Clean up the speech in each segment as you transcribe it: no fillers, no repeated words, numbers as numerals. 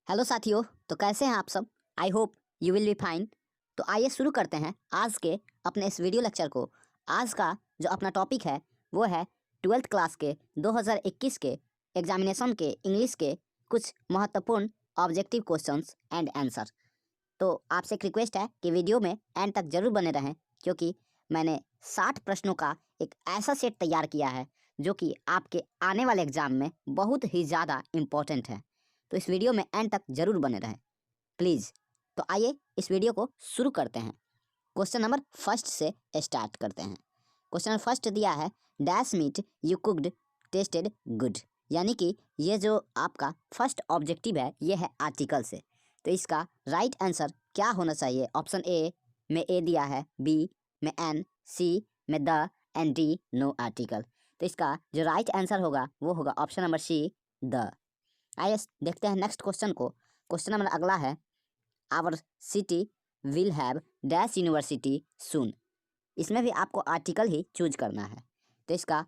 Hello साथियों, तो कैसे हैं आप सब। I hope you will be fine. तो आइए शुरू करते हैं आज के अपने इस वीडियो लेक्चर को। आज का जो अपना टॉपिक है वो है 12th क्लास के 2021 के एग्जामिनेशन के इंग्लिश के कुछ महत्वपूर्ण ऑब्जेक्टिव क्वेश्चंस एंड आंसर। तो आपसे एक रिक्वेस्ट है कि वीडियो में एंड तक जरूर बने रहें, क्योंकि मैंने 60 प्रश्नों का एक ऐसा सेट तैयार किया है जो कि आपके आने वाले एग्जाम में बहुत ही ज़्यादा इम्पोर्टेंट है। तो इस वीडियो में एंड तक जरूर बने रहें प्लीज़। तो आइए इस वीडियो को शुरू करते हैं। क्वेश्चन नंबर फर्स्ट से स्टार्ट करते हैं। क्वेश्चन नंबर फर्स्ट दिया है, dash meat you cooked tasted good. यानी कि ये जो आपका फर्स्ट ऑब्जेक्टिव है ये है आर्टिकल से। तो इसका राइट आंसर क्या होना चाहिए। ऑप्शन ए में ए दिया है, बी में एन, सी में the and D no article. तो इसका जो राइट आंसर होगा वो होगा ऑप्शन नंबर सी, द। आइए देखते हैं नेक्स्ट क्वेश्चन को। क्वेश्चन नंबर अगला है, our city will have dash university soon. इसमें भी आपको आर्टिकल ही चूज करना है। तो इसका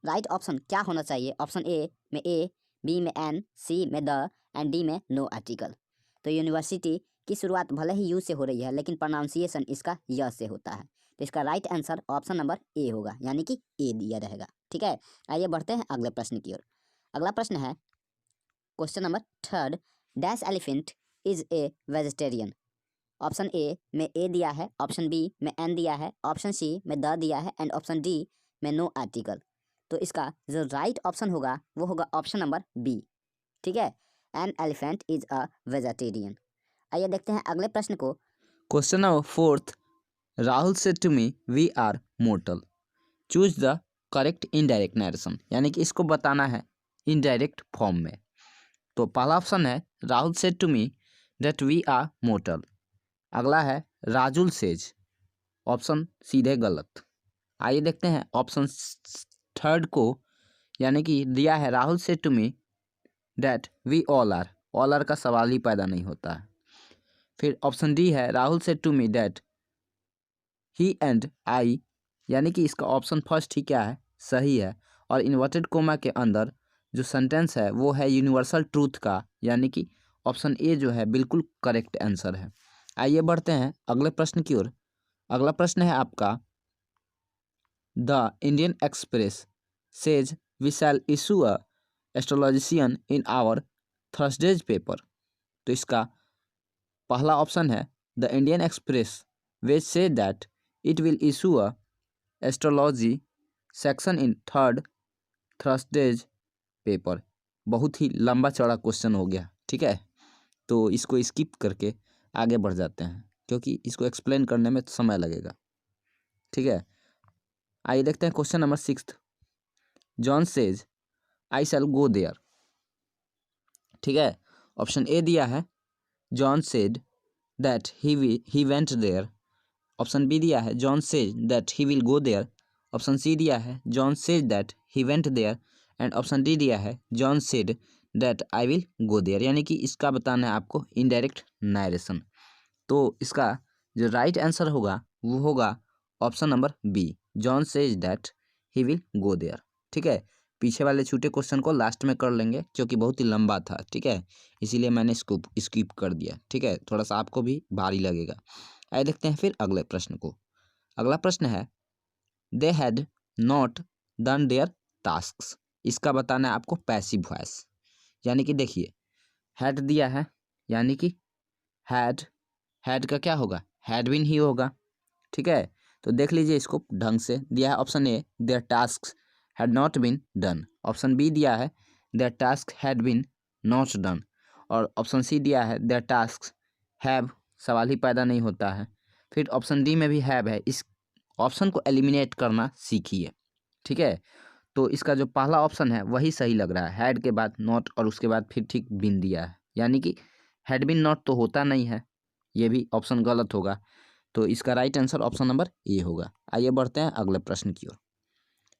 राइट ऑप्शन क्या होना चाहिए। ऑप्शन ए में ए, बी में एन, सी में द एंड डी में नो आर्टिकल। तो यूनिवर्सिटी की शुरुआत भले ही यू से हो रही है लेकिन प्रोनाउंसिएशन इसका य से होता है। तो इसका right answer option number A होगा, यानी कि ए दिया रहेगा। ठीक है, आइए बढ़ते हैं अगले प्रश्न की ओर। अगला प्रश्न है question number third, dash elephant is a vegetarian. Option A में ए दिया है, ऑप्शन बी में एन दिया है, ऑप्शन सी में द दिया है एंड ऑप्शन डी में नो आर्टिकल। तो इसका जो राइट ऑप्शन होगा वो होगा ऑप्शन नंबर बी। ठीक है, an elephant is a vegetarian. आइए देखते हैं अगले प्रश्न को। Question number fourth. Rahul said to me, "We are mortal." Choose the correct indirect narration. यानी कि इसको बताना है इनडायरेक्ट फॉर्म में। तो पहला ऑप्शन है Rahul said to me that we are mortal. अगला है राजुल सेज। ऑप्शन सीधे गलत। आइए देखते हैं ऑप्शन थर्ड को, यानी कि दिया है Rahul said to me that we all are. All are का सवाल ही पैदा नहीं होता है। फिर ऑप्शन डी है Rahul said to me that he and I, यानी कि इसका ऑप्शन फर्स्ट ही क्या है, सही है। और इन्वर्टेड कोमा के अंदर जो सेंटेंस है वो है यूनिवर्सल ट्रूथ का, यानी कि ऑप्शन ए जो है बिल्कुल करेक्ट आंसर है। आइए बढ़ते हैं अगले प्रश्न की ओर। अगला प्रश्न है आपका, the Indian Express says we shall issue a astrologician in our Thursday's paper. तो इसका पहला ऑप्शन है the Indian express which say that it will issue a astrology section in third Thursdays paper. बहुत ही लंबा चौड़ा क्वेश्चन हो गया, ठीक है। तो इसको स्किप करके आगे बढ़ जाते हैं क्योंकि इसको एक्सप्लेन करने में समय लगेगा, ठीक है। आइए देखते हैं question number sixth. John says I shall go there. ठीक है, ऑप्शन ए दिया है John said that he went there. Option B दिया है John says that he will go there. Option C दिया है John says that he went there and option D दिया है John said that I will go there. यानी कि इसका बताना है आपको इनडायरेक्ट नारेशन। तो इसका जो राइट आंसर होगा वो होगा option number B, John says that he will go there. ठीक है, पीछे वाले छोटे क्वेश्चन को लास्ट में कर लेंगे क्योंकि बहुत ही लंबा था, ठीक है, इसीलिए मैंने इसको स्किप कर दिया। ठीक है, थोड़ा सा आपको भी भारी लगेगा। आइए देखते हैं फिर अगले प्रश्न को। अगला प्रश्न है, they had not done their tasks. इसका बताना है आपको पैसिव वॉइस। यानी कि देखिए हैड दिया है, यानी कि हैड का क्या होगा, हैड बीन ही होगा। ठीक है, तो देख लीजिए इसको ढंग से। दिया है option A their tasks had not been done. Option B दिया है their task had been not done. और ऑप्शन सी दिया है देयर टास्क हैव, सवाल ही पैदा नहीं होता है। फिर ऑप्शन डी में भी हैव है। इस ऑप्शन को एलिमिनेट करना सीखिए, ठीक है। तो इसका जो पहला ऑप्शन है वही सही लग रहा है, हैड के बाद नॉट और उसके बाद फिर ठीक बिन दिया है, यानी कि हैड बिन नॉट तो होता नहीं है, ये भी ऑप्शन गलत होगा। तो इसका right answer option number A होगा। आइए बढ़ते हैं अगले प्रश्न की ओर।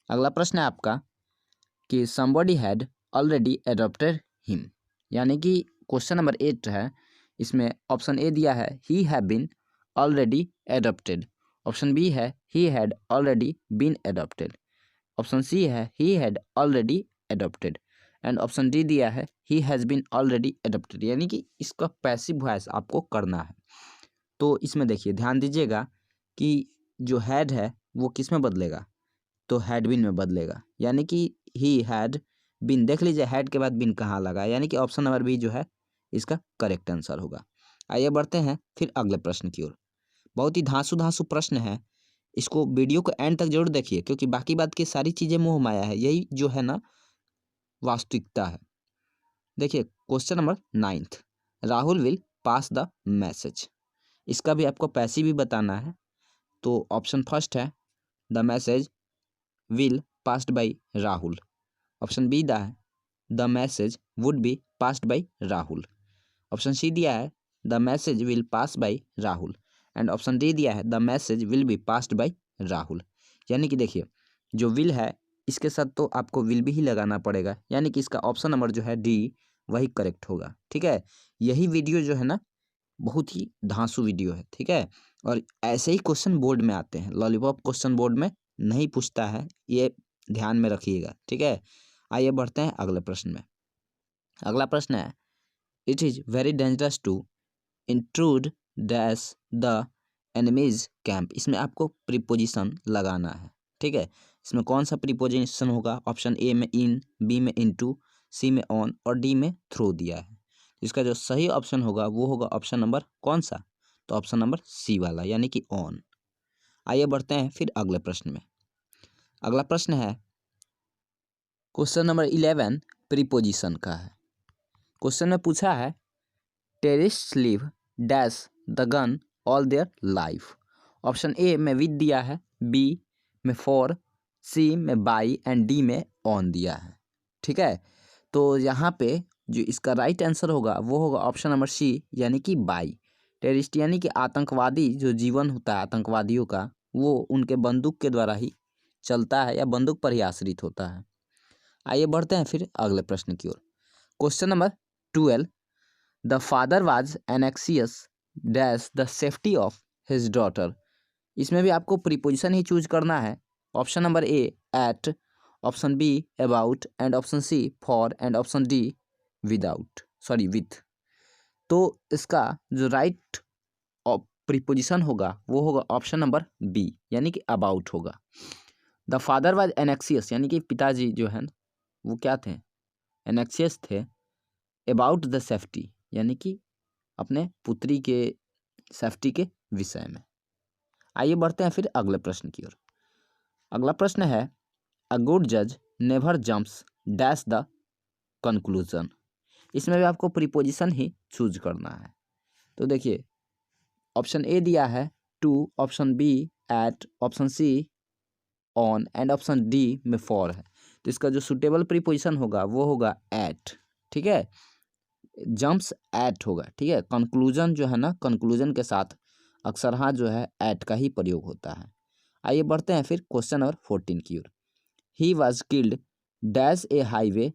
अगला प्रश्न है आपका कि somebody had already adopted him। यानी कि क्वेश्चन नंबर 8 है, इसमें ऑप्शन ए दिया है he have been already adopted। Option B है he had already been adopted। Option C है he had already adopted and option D दिया है he has been already adopted, यानी कि इसका पैसिव वॉइस आपको करना है। तो इसमें देखिए ध्यान दीजिएगा कि जो हैड है वो किस में बदलेगा, तो हैड बीन में बदलेगा, यानी कि ही हैड बीन। देख लीजिए हैड के बाद बीन कहाँ लगा, यानी कि ऑप्शन नंबर बी जो है इसका करेक्ट आंसर होगा। आइए बढ़ते हैं फिर अगले प्रश्न की ओर। बहुत ही धांसू धांसू प्रश्न है, इसको वीडियो को एंड तक जरूर देखिए, क्योंकि बाकी बात की सारी चीज़ें मोह माया है, यही जो है ना वास्तविकता है। देखिए question number 9th, Rahul will pass the message. इसका भी आपको पैसिव भी बताना है। तो ऑप्शन फर्स्ट है the message will passed by Rahul. Option B दा है the message would be passed by Rahul. Option C दिया है the message will pass by Rahul. And option D दिया है the message will be passed by Rahul. यानी कि देखिए जो विल है इसके साथ तो आपको विल भी ही लगाना पड़ेगा, यानी कि इसका ऑप्शन नंबर जो है डी वही करेक्ट होगा। ठीक है, यही वीडियो जो है ना बहुत ही धांसू वीडियो है। ठीक है, और ऐसे ही क्वेश्चन बोर्ड में आते हैं, लॉलीपॉप क्वेश्चन बोर्ड में नहीं पूछता है, ये ध्यान में रखिएगा। ठीक है, आइए बढ़ते हैं अगले प्रश्न में। अगला प्रश्न है it is very dangerous to intrude dash the enemy's camp. इसमें आपको प्रीपोजिशन लगाना है। ठीक है, इसमें कौन सा प्रीपोजिशन होगा, ऑप्शन ए में इन, बी में इनटू, सी में ऑन और डी में थ्रू दिया है। इसका जो सही ऑप्शन होगा वो होगा ऑप्शन नंबर कौन सा, तो ऑप्शन नंबर सी वाला, यानी कि ऑन। आइए बढ़ते हैं फिर अगले प्रश्न में। अगला प्रश्न है क्वेश्चन नंबर 11 प्रीपोजिशन का है। क्वेश्चन में पूछा है terrorist live dash the gun all their life. Option A में विद दिया है, बी में फॉर, सी में बाई एंड डी में ऑन दिया है। ठीक है, तो यहाँ पे जो इसका राइट आंसर होगा वो होगा ऑप्शन नंबर सी, यानी कि बाई। टेररिस्ट यानी कि आतंकवादी, जो जीवन होता है आतंकवादियों का वो उनके बंदूक के द्वारा ही चलता है या बंदूक पर ही आश्रित होता है। आइए बढ़ते हैं फिर अगले प्रश्न की ओर। Question number 12 the father was anxious dash the safety of his daughter. इसमें भी आपको प्रीपोजिशन ही चूज करना है। Option number A at, option B about and option C for and option D with. तो इसका जो राइट प्रीपोजिशन होगा वो होगा ऑप्शन नंबर बी, यानी कि अबाउट होगा। द फादर वाज एनेक्सियस, यानी कि पिताजी जो है वो क्या थे, एनेक्सियस थे अबाउट द सेफ्टी, यानी कि अपने पुत्री के सेफ्टी के विषय में। आइए बढ़ते हैं फिर अगले प्रश्न की ओर। अगला प्रश्न है अ गुड जज never jumps dash the conclusion. इसमें भी आपको प्रीपोजिशन ही चूज करना है। तो देखिए ऑप्शन ए दिया है to, option B at, option C on and option D में फॉर है। तो इसका जो सुटेबल प्रीपोजिशन होगा वो होगा एट। ठीक है, जंप्स एट होगा। ठीक है, कंक्लूजन जो है ना, कंक्लूजन के साथ अक्सर हाँ जो है एट का ही प्रयोग होता है। आइए बढ़ते हैं फिर क्वेश्चन नंबर 14 की ओर। He was killed dash a highway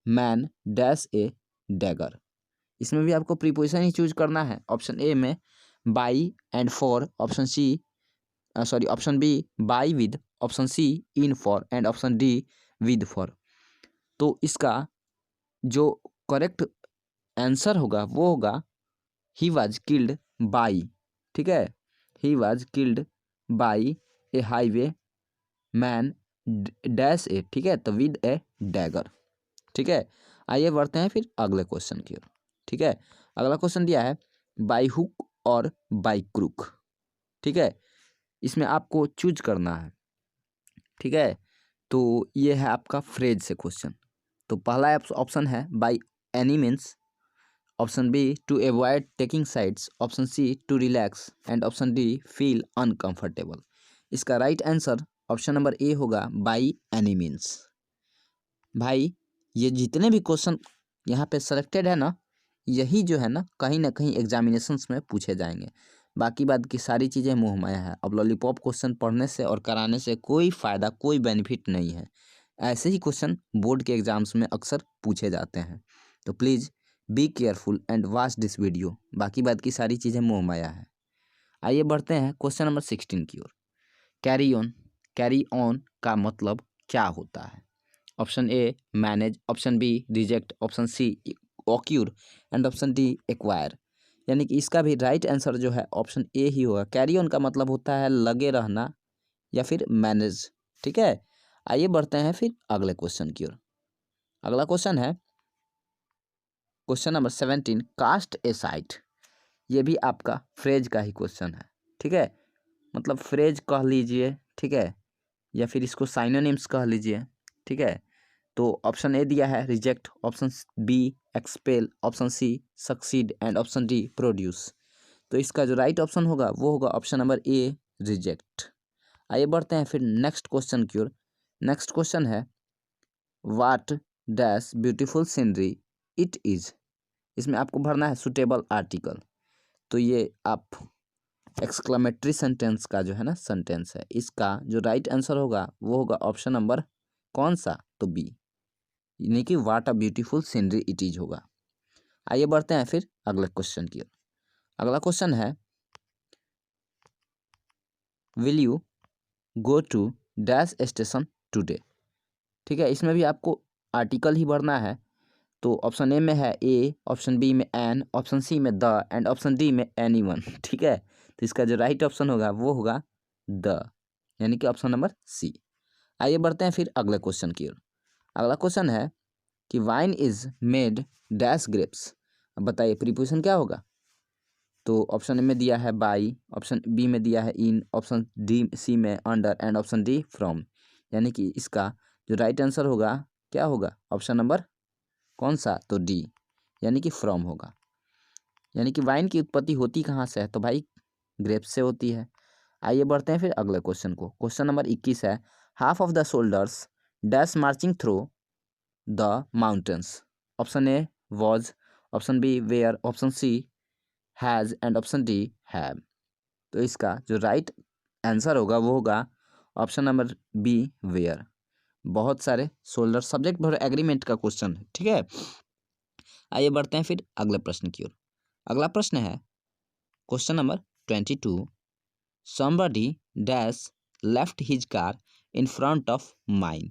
man dash a dagger. इसमें भी आपको प्रीपोजिशन ही चूज करना है। ऑप्शन ए में by and for, option C option B by with, option C in for and option D with for. तो इसका जो करेक्ट आंसर होगा वो होगा ही वाज किल्ड बाई। ठीक है, he was killed by a highwayman dash a. ठीक है, तो विद ए डैगर। ठीक है, आइए बढ़ते हैं फिर अगले क्वेश्चन की ओर। ठीक है, अगला क्वेश्चन दिया है बाई हुक और बाई क्रूक। ठीक है, इसमें आपको चूज करना है। ठीक है, तो ये है आपका फ्रेज से क्वेश्चन। तो पहला ऑप्शन है by any means, option B to avoid taking sides, option C to relax and option D feel uncomfortable. इसका right answer option number A होगा बाई एनी मीन्स। भाई ये जितने भी क्वेश्चन यहाँ पे सेलेक्टेड है ना, यही जो है ना कहीं एग्जामिनेशंस में पूछे जाएंगे। बाकी बात की सारी चीज़ें मुँह माया है। अब लॉलीपॉप क्वेश्चन पढ़ने से और कराने से कोई फ़ायदा, कोई बेनिफिट नहीं है। ऐसे ही क्वेश्चन बोर्ड के एग्जाम्स में अक्सर पूछे जाते हैं। तो please be careful and watch this video. बाकी बात की सारी चीज़ें मोह माया है। आइए बढ़ते हैं क्वेश्चन नंबर 16 की ओर। कैरी ऑन का मतलब क्या होता है? Option A manage, option B reject, option C occur and option D acquire. यानी कि इसका भी राइट आंसर जो है ऑप्शन ए ही होगा। कैरी ऑन का मतलब होता है लगे रहना या फिर मैनेज। ठीक है, आइए बढ़ते हैं फिर अगले क्वेश्चन की ओर। अगला क्वेश्चन है क्वेश्चन नंबर 17, कास्ट ए साइट। ये भी आपका फ्रेज का ही क्वेश्चन है। ठीक है, मतलब फ्रेज कह लीजिए, ठीक है, या फिर इसको साइनोनिम्स कह लीजिए। ठीक है, तो ऑप्शन ए दिया है reject, option B expel, option C succeed and option D produce. तो इसका जो राइट ऑप्शन होगा वो होगा ऑप्शन नंबर ए रिजेक्ट। आइए बढ़ते हैं फिर नेक्स्ट क्वेश्चन की ओर। नेक्स्ट क्वेश्चन है what dash beautiful scenery it is. इसमें आपको भरना है सुटेबल आर्टिकल। तो ये आप एक्सक्लेमेटरी सेंटेंस का जो है ना सेंटेंस है, इसका जो राइट आंसर होगा वो होगा ऑप्शन नंबर कौन सा, तो बी, यानी कि what a beautiful scenery it is होगा। आइए बढ़ते हैं फिर अगले क्वेश्चन की ओर। अगला क्वेश्चन है will you go to dash station today. ठीक है, इसमें भी आपको आर्टिकल ही भरना है। तो ऑप्शन ए में है ए, ऑप्शन बी में एन, ऑप्शन सी में द एंड ऑप्शन डी में एनीवन। ठीक है, तो इसका जो राइट ऑप्शन होगा वो होगा द, यानी कि ऑप्शन नंबर सी। आइए बढ़ते हैं फिर अगले क्वेश्चन की ओर। अगला क्वेश्चन है कि wine is made dash grapes. अब बताइए प्रीपोजिशन क्या होगा। तो ऑप्शन ए में दिया है बाई, ऑप्शन बी में दिया है इन, ऑप्शन डी सी में under and option D from. यानी कि इसका जो राइट आंसर होगा क्या होगा, ऑप्शन नंबर कौन सा, तो डी, यानी कि फ्रॉम होगा। यानी कि वाइन की उत्पत्ति होती कहाँ से है, तो भाई ग्रेप्स से होती है। आइए बढ़ते हैं फिर अगले क्वेश्चन को। क्वेश्चन नंबर 21 है half of the soldiers dash marching through the mountains. Option A was, option B were, option C has and option D have. तो इसका जो राइट आंसर होगा वो होगा ऑप्शन नंबर बी वेयर। बहुत सारे सोल्जर सब्जेक्ट भर एग्रीमेंट का question है। ठीक है, आइए बढ़ते हैं फिर अगले प्रश्न की ओर। अगला प्रश्न है question number 22, somebody dash left his car in front of mine।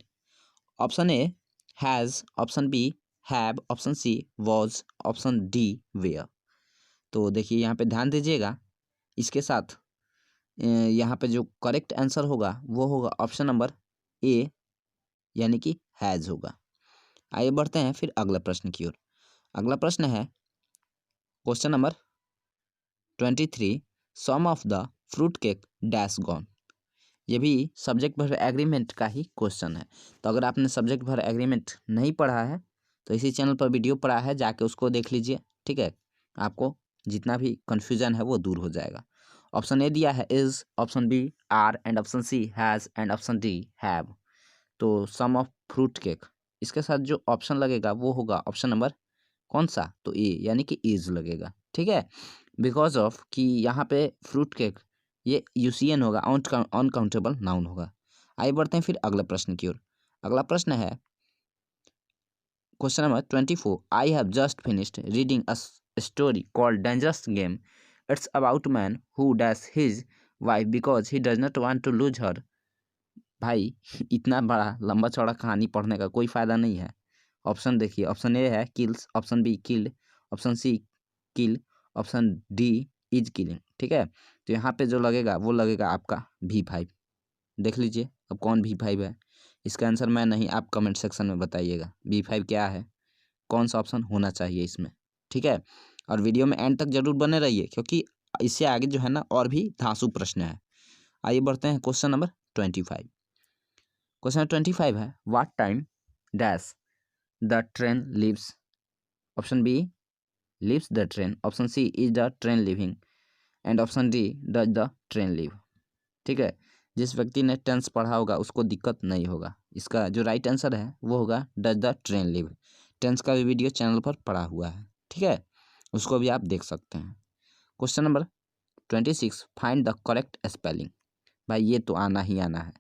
Option A has, option B have, option C was, option D were. तो देखिए यहाँ पे ध्यान दीजिएगा, इसके साथ यहाँ पे जो करेक्ट आंसर होगा वो होगा ऑप्शन नंबर ए, यानी कि हैज़ होगा। आइए बढ़ते हैं फिर अगले प्रश्न की ओर। अगला प्रश्न है question number 23, some of the fruit cake dash gone. ये भी सब्जेक्ट भर एग्रीमेंट का ही क्वेश्चन है। तो अगर आपने सब्जेक्ट भर एग्रीमेंट नहीं पढ़ा है तो इसी चैनल पर वीडियो पड़ा है, जाके उसको देख लीजिए। ठीक है, आपको जितना भी कन्फ्यूजन है वो दूर हो जाएगा। ऑप्शन ए दिया है is, option B are and option C has and option D have. तो सम ऑफ फ्रूट केक, इसके साथ जो ऑप्शन लगेगा वो होगा ऑप्शन नंबर कौन सा, तो ए, यानी कि इज लगेगा। ठीक है, बिकॉज ऑफ कि यहाँ पे फ्रूट केक ये यूसीएन होगा, अनकाउंटेबल नाउन होगा। आइए बढ़ते हैं फिर अगले प्रश्न की ओर। अगला प्रश्न है question number 24, I have just finished reading a story called dangerous game. It's about man who dash his wife because he does not want to lose her. भाई इतना बड़ा लंबा चौड़ा कहानी पढ़ने का कोई फ़ायदा नहीं है। ऑप्शन देखिए, ऑप्शन ए है kills, option B killed, option C kill, option D is killing. ठीक है, तो यहाँ पे जो लगेगा वो लगेगा आपका V5। देख लीजिए अब कौन V5 है। इसका आंसर मैं नहीं, आप कमेंट सेक्शन में बताइएगा V5 क्या है, कौन सा ऑप्शन होना चाहिए इसमें। ठीक है, और वीडियो में एंड तक जरूर बने रहिए क्योंकि इससे आगे जो है ना और भी धांसू प्रश्न है। आइए बढ़ते हैं क्वेश्चन नंबर 25। क्वेश्चन नंबर 25 है what time dash the train leaves. Option B leaves the train, option C is the train living and option D does the train leave. ठीक है, जिस व्यक्ति ने टेंस पढ़ा होगा उसको दिक्कत नहीं होगा। इसका जो राइट आंसर है वो होगा does the train leave. Tense का भी वीडियो चैनल पर पड़ा हुआ है। ठीक है, उसको भी आप देख सकते हैं। Question number 26, find the correct spelling. भाई ये तो आना ही आना है।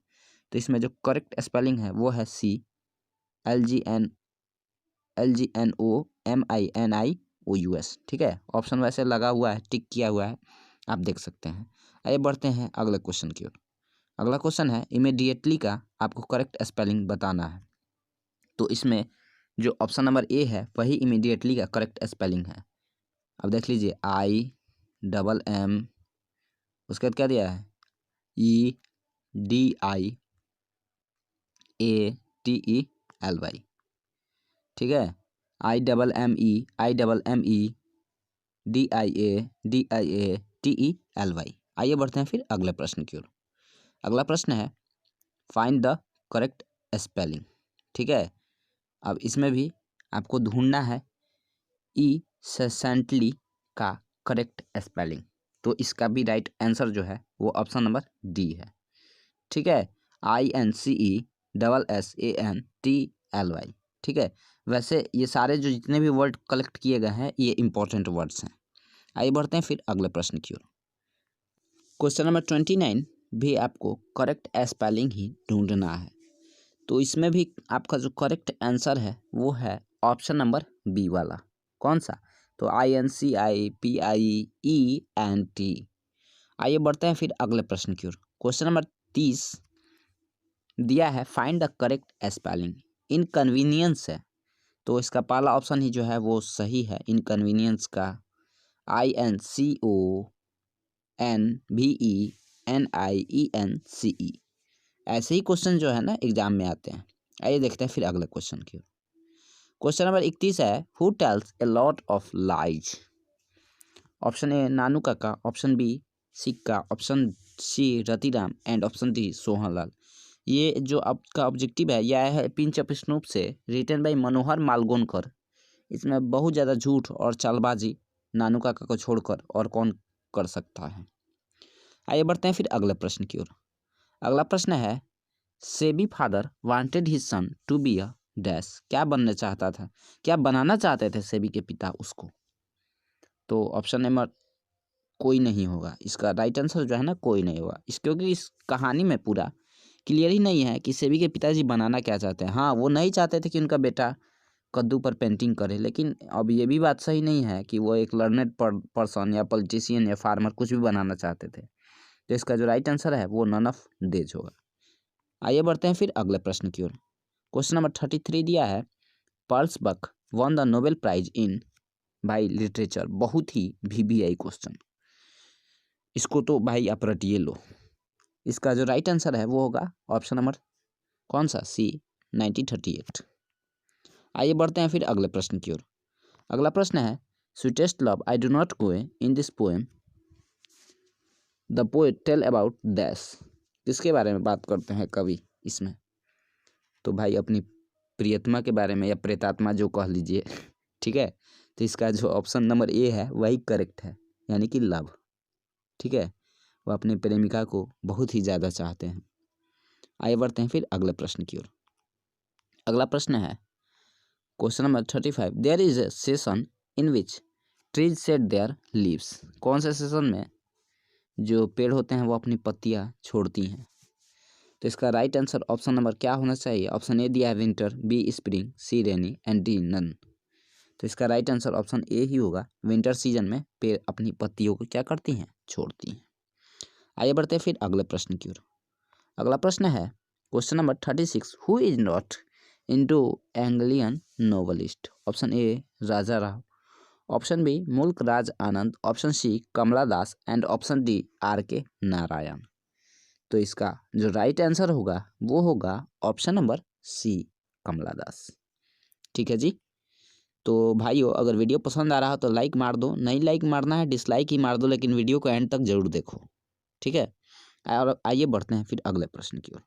तो इसमें जो करेक्ट स्पेलिंग है वो है CLGNOMINIOUS। ठीक है, ऑप्शन वैसे लगा हुआ है, टिक किया हुआ है, आप देख सकते हैं। आइए बढ़ते हैं अगले क्वेश्चन की ओर। अगला क्वेश्चन है इमीडिएटली का आपको करेक्ट स्पेलिंग बताना है। तो इसमें जो ऑप्शन नंबर ए है वही इमीडिएटली का करेक्ट स्पेलिंग है। अब देख लीजिए IMM, उसके बाद क्या दिया है EDIATELY, ठीक है, IMMEDIATELY। आइए बढ़ते हैं फिर अगले प्रश्न की ओर। अगला प्रश्न है फाइंड द करेक्ट स्पेलिंग, ठीक है। अब इसमें भी आपको ढूंढना है incessantly का करेक्ट स्पेलिंग। तो इसका भी राइट आंसर जो है वो ऑप्शन नंबर डी है, ठीक है, INCESSANTLY, ठीक है। वैसे ये सारे जो जितने भी वर्ड कलेक्ट किए गए हैं ये इंपॉर्टेंट वर्ड्स हैं। आइए बढ़ते हैं फिर अगले प्रश्न की ओर। क्वेश्चन नंबर 29 भी आपको करेक्ट स्पेलिंग ही ढूंढना है। तो इसमें भी आपका जो करेक्ट आंसर है वो है ऑप्शन नंबर बी वाला। कौन सा? तो INCIPIENT। आइए बढ़ते हैं फिर अगले प्रश्न की ओर। क्वेश्चन नंबर 30 दिया है find the correct spelling. Inconvenience है, तो इसका पहला ऑप्शन ही जो है वो सही है, इनकन्वीनियंस का INCONVENIENCE। ऐसे ही क्वेश्चन जो है ना एग्जाम में आते हैं। आइए देखते हैं फिर अगले क्वेश्चन की ओर। क्वेश्चन नंबर 31 है who tells a lot of lies. Option A Nanu Kaka, option B Sikka, option C Ratiram and option D Sohanlal. ये जो आपका ऑब्जेक्टिव है यह है पिंच ऑफ स्नूप से रिटन बाय मनोहर मालगोनकर। इसमें बहुत ज़्यादा झूठ और चालबाजी नानू काका को छोड़कर और कौन कर सकता है। आइए बढ़ते हैं फिर अगले प्रश्न की ओर। अगला प्रश्न है सेबी father wanted his son to be a dash. क्या बनना चाहता था, क्या बनाना चाहते थे सेबी के पिता उसको? तो ऑप्शन नंबर कोई नहीं होगा, इसका राइट आंसर जो है ना कोई नहीं होगा। क्योंकि इस कहानी में पूरा क्लियर ही नहीं है कि सेबी के पिताजी बनाना क्या चाहते हैं। हाँ, वो नहीं चाहते थे कि उनका बेटा कद्दू पर पेंटिंग करे, लेकिन अब ये भी बात सही नहीं है कि वो एक लर्नेड पर्सन या पॉलिटिशियन या फार्मर कुछ भी बनाना चाहते थे। तो इसका जो राइट आंसर है वो नन ऑफ देज होगा। आइए बढ़ते हैं फिर अगले प्रश्न की ओर। क्वेश्चन नंबर 33 दिया है Pearl S Buck won the Nobel prize in भाई लिटरेचर। बहुत ही VBI क्वेश्चन, इसको तो भाई आप रटिए लो। इसका जो राइट आंसर है वो होगा ऑप्शन नंबर कौन सा सी 1938। आइए बढ़ते हैं फिर अगले प्रश्न की ओर। अगला प्रश्न है sweetest love I do not go in this poem the poet tell about dash. किसके बारे में बात करते हैं कवि इसमें? तो भाई अपनी प्रियतमा के बारे में या प्रेतात्मा जो कह लीजिए, ठीक है। तो इसका जो ऑप्शन नंबर ए है वही करेक्ट है, यानी कि लव, ठीक है। वो अपनी प्रेमिका को बहुत ही ज़्यादा चाहते हैं। आइए बढ़ते हैं फिर अगले प्रश्न की ओर। अगला प्रश्न है question number 35 there is a session in which trees shed their leaves. कौन से सेशन में जो पेड़ होते हैं वो अपनी पत्तियां छोड़ती हैं? तो इसका राइट आंसर ऑप्शन नंबर क्या होना चाहिए? ऑप्शन ए दिया है winter, B spring, C rainy and D none. तो इसका राइट आंसर ऑप्शन ए ही होगा, विंटर सीजन में पेड़ अपनी पत्तियों को क्या करती हैं? छोड़ती हैं। आइए बढ़ते हैं फिर अगले प्रश्न की ओर। अगला प्रश्न है question number 36 who is not Indo Anglian novelist. Option A Raja Rao, option B Mulk Raj Anand, option C Kamala Das and option D RK Narayan. तो इसका जो राइट आंसर होगा वो होगा ऑप्शन नंबर सी कमला दास, ठीक है जी। तो भाइयों अगर वीडियो पसंद आ रहा हो तो लाइक मार दो, नहीं लाइक मारना है डिसलाइक ही मार दो, लेकिन वीडियो को एंड तक जरूर देखो, ठीक है। और आइए बढ़ते हैं फिर अगले प्रश्न की ओर।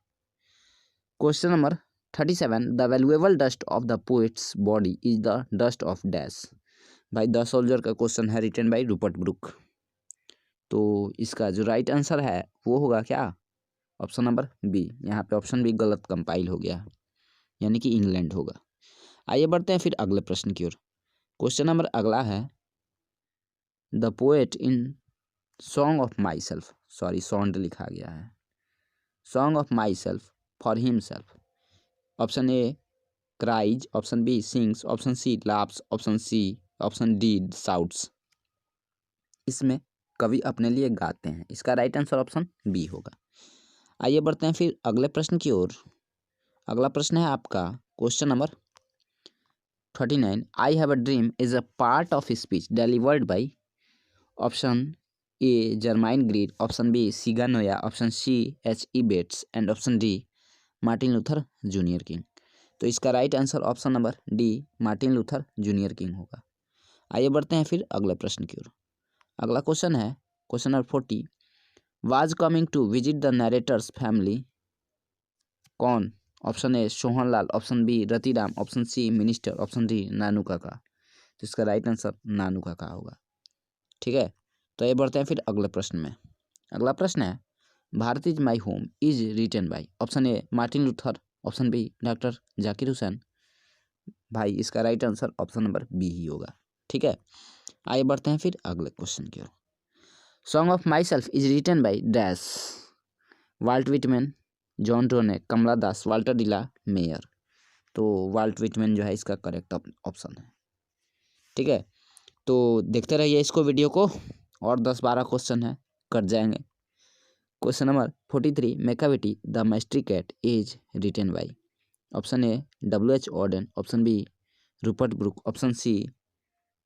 Question number 37 the valuable dust of the poet's body is the dust of dash. भाई द सोल्जर का क्वेश्चन है रिटन बाय रूपर्ट ब्रुक। तो इसका जो राइट आंसर है वो होगा क्या? Option number B. यहाँ पे ऑप्शन बी गलत कंपाइल हो गया, यानी कि इंग्लैंड होगा। आइए बढ़ते हैं फिर अगले प्रश्न की ओर। क्वेश्चन नंबर अगला है the poet in song of myself, sorry sound लिखा गया है, song of myself for himself. Option A cries, option B sings, option C laughs, option D shouts. इसमें कवि अपने लिए गाते हैं, इसका राइट आंसर ऑप्शन बी होगा। आइए बढ़ते हैं फिर अगले प्रश्न की ओर। अगला प्रश्न है आपका question number 39 I have a dream is a part of speech delivered by option A Germaine Greer, option B सिगानोया, option C H.E. Bates and option D Martin Luther junior king. तो इसका right answer option number D Martin Luther junior king होगा। आइए बढ़ते हैं फिर अगले प्रश्न की ओर। अगला क्वेश्चन है question number 40 was coming to visit the narrator's family कौन? Option A Sohanlal, option B Ratiram, option C minister, option D Nanu Kaka. तो इसका राइट आंसर नानू काका होगा। ठीक है, तो ये बढ़ते हैं फिर अगले प्रश्न में। अगला प्रश्न है Bharat is my home is written by option A Martin Luther, option B doctor Zakir Hussain. भाई इसका right answer option number B ही होगा। ठीक है, आइए बढ़ते हैं फिर अगले क्वेश्चन की ओर। Song of myself is written by dash Walt Whitman, John Rone, Kamala Das, Walter de la Mare. तो वाल्ट विटमैन जो है इसका करेक्ट ऑप्शन है। ठीक है, तो देखते रहिए इसको वीडियो को, और 10-12 क्वेश्चन है कट जाएंगे। Question number 43 Macavity the mystery cat is written by option A W.H. Auden, option B Rupert Brooke, option C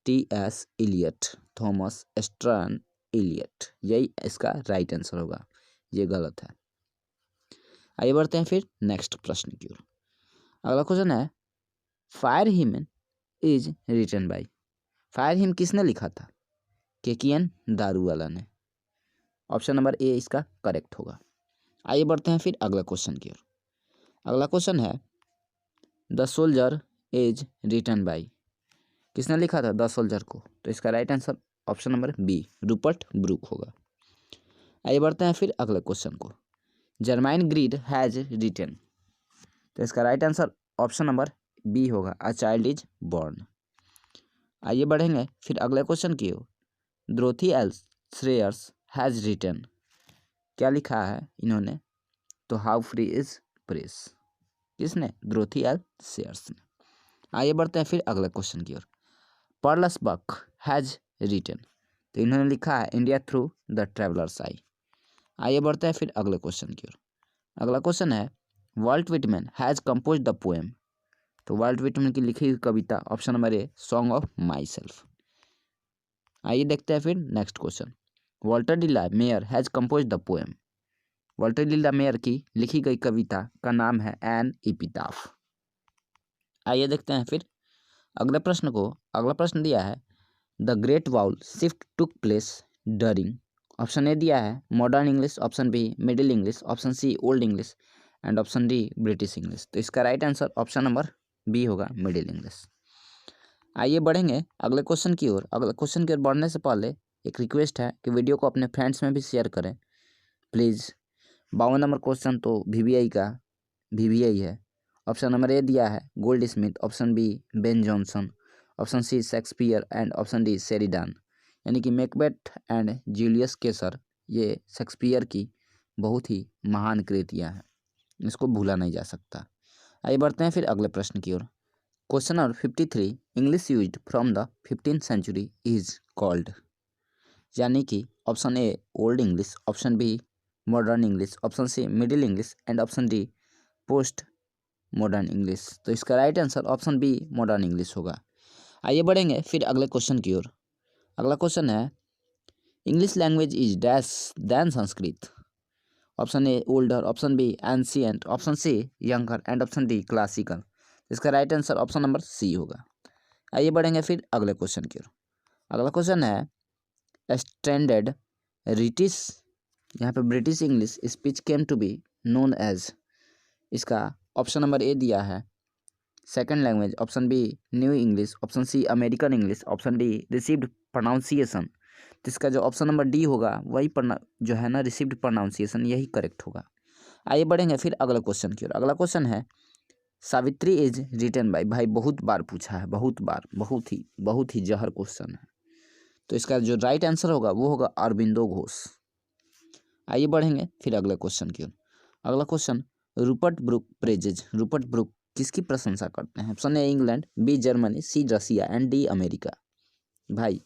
T.S. Eliot, Thomas Stearns Eliot. यही इसका राइट आंसर होगा, ये गलत है। आइए बढ़ते हैं फिर नेक्स्ट प्रश्न की ओर। अगला क्वेश्चन है fire hymn is written by fire hymn किसने लिखा था? KKN दारूवाला ने। ऑप्शन नंबर ए इसका करेक्ट होगा। आइए बढ़ते हैं फिर अगला क्वेश्चन की ओर। अगला क्वेश्चन है the soldier is written by किसने लिखा था द सोल्जर को? तो इसका right answer option number B Rupert Brooke होगा। आइए बढ़ते हैं फिर अगले क्वेश्चन को। जर्माइन ग्रीड हैज रिटन, तो इसका right answer option number B होगा अ चाइल्ड इज बॉर्न। आइए बढ़ेंगे फिर अगले क्वेश्चन की ओर। ड्रोथी एल श्रेयर्स हैज रिटन, क्या लिखा है इन्होंने? तो हाउ फ्री इज प्रेस, किसने? ड्रोथी एल श्रेयर्स ने। आइए बढ़ते हैं फिर अगले क्वेश्चन की ओर। पर्लस बक हैज रिटन, तो इन्होंने लिखा है इंडिया थ्रू द ट्रेवलर्स आई। आइए बढ़ते हैं फिर अगले क्वेश्चन की ओर। अगला क्वेश्चन है Walt Whitman has compose the poem, तो वाल्ट विटमैन की लिखी हुई कविता option number A song of myself. आइए देखते हैं फिर next question. Walter de la Mare has compose the poem, Walter de la Mare की लिखी गई कविता का नाम है एन एपिटाफ। आइए देखते हैं फिर अगले प्रश्न को। अगला प्रश्न दिया है the great vowel shift took place during, option A दिया है modern English, option B middle English, option C old English and option D British English. तो इसका right answer option number B होगा मिडिल इंग्लिश। आइए बढ़ेंगे अगले question की ओर। अगले क्वेश्चन की ओर बढ़ने से पहले एक रिक्वेस्ट है कि वीडियो को अपने फ्रेंड्स में भी शेयर करें प्लीज़। 52 नंबर क्वेश्चन तो VBI का VBI है। ऑप्शन नंबर ए दिया है Goldsmith, option B Ben Jonson, option C Shakespeare and option D Sheridan. यानी कि मैकबेथ एंड जूलियस केसर ये शेक्सपियर की बहुत ही महान कृतियाँ हैं, इसको भूला नहीं जा सकता। आइए बढ़ते हैं फिर अगले प्रश्न की ओर। Question number 53 English used from the 15th century is called, यानी कि option A old English, option B modern English, option C middle English and option D post modern English. तो इसका right answer option B modern English होगा। आइए बढ़ेंगे फिर अगले question की ओर। अगला क्वेश्चन है English language is dash than Sanskrit, option A older, option B ancient, option C younger and option D classical. इसका right answer option number C होगा। आइए बढ़ेंगे फिर अगले क्वेश्चन की ओर। अगला क्वेश्चन है स्टैंडर्ड ब्रिटिश, यहाँ पे British English speech came to be known as, इसका ऑप्शन नंबर ए दिया है second language, option B new English, option C American English, option D received pronunciation. तो इसका जो ऑप्शन नंबर डी होगा वही जो है ना रिसीव्ड प्रोनाउंसिएशन, यही करेक्ट होगा। आइए बढ़ेंगे फिर अगला क्वेश्चन की ओर। अगला क्वेश्चन है सावित्री इज रिटन बाय, भाई बहुत बार पूछा है, बहुत बार, बहुत ही जहर क्वेश्चन है। तो इसका जो राइट आंसर होगा वो होगा अरबिंदो घोष। आइए बढ़ेंगे फिर अगले क्वेश्चन की ओर। अगला question Rupert Brooke praises, Rupert Brooke किसकी प्रशंसा करते हैं? Option A England, B Germany, C Russia and D America. भाई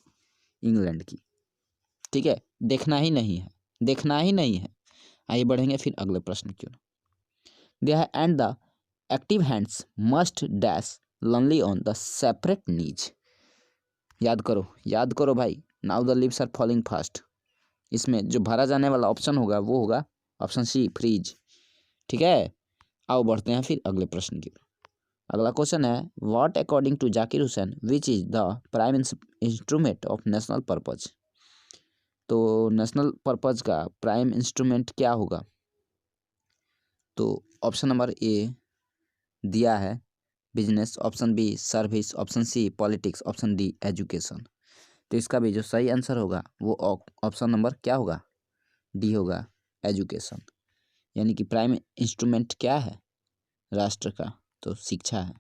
इंग्लैंड की। ठीक है, देखना ही नहीं है, देखना ही नहीं है। आइए बढ़ेंगे फिर अगले प्रश्न की ओर। दिया है and the active hands must dash lonely on the separate niche। याद करो भाई। Now the leaves are falling fast. इसमें जो भरा जाने वाला ऑप्शन होगा वो होगा ऑप्शन सी, फ्रीज। ठीक है, आओ बढ़ते हैं फिर अगले प्रश्न की। अगला क्वेश्चन है, what according to Zakir Hussain which is the prime instrument of national purpose. तो नेशनल पर्पज का प्राइम इंस्ट्रूमेंट क्या होगा? तो ऑप्शन नंबर ए दिया है business, option B service, option C politics, option D education. तो इसका भी जो सही आंसर होगा वो ऑप्शन नंबर क्या होगा? डी होगा, एजुकेशन। यानी कि प्राइम इंस्ट्रूमेंट क्या है राष्ट्र का? तो शिक्षा है।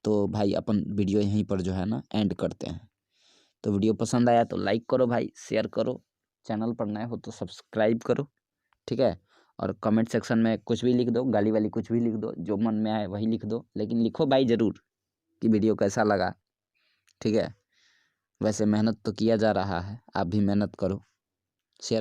तो भाई अपन वीडियो यहीं पर जो है ना एंड करते हैं। तो वीडियो पसंद आया तो लाइक करो भाई, शेयर करो, चैनल पर नए हो तो सब्सक्राइब करो। ठीक है, और कमेंट सेक्शन में कुछ भी लिख दो, गाली वाली कुछ भी लिख दो, जो मन में आए वही लिख दो, लेकिन लिखो भाई ज़रूर कि वीडियो कैसा लगा। ठीक है, वैसे मेहनत तो किया जा रहा है, आप भी मेहनत करो, शेयर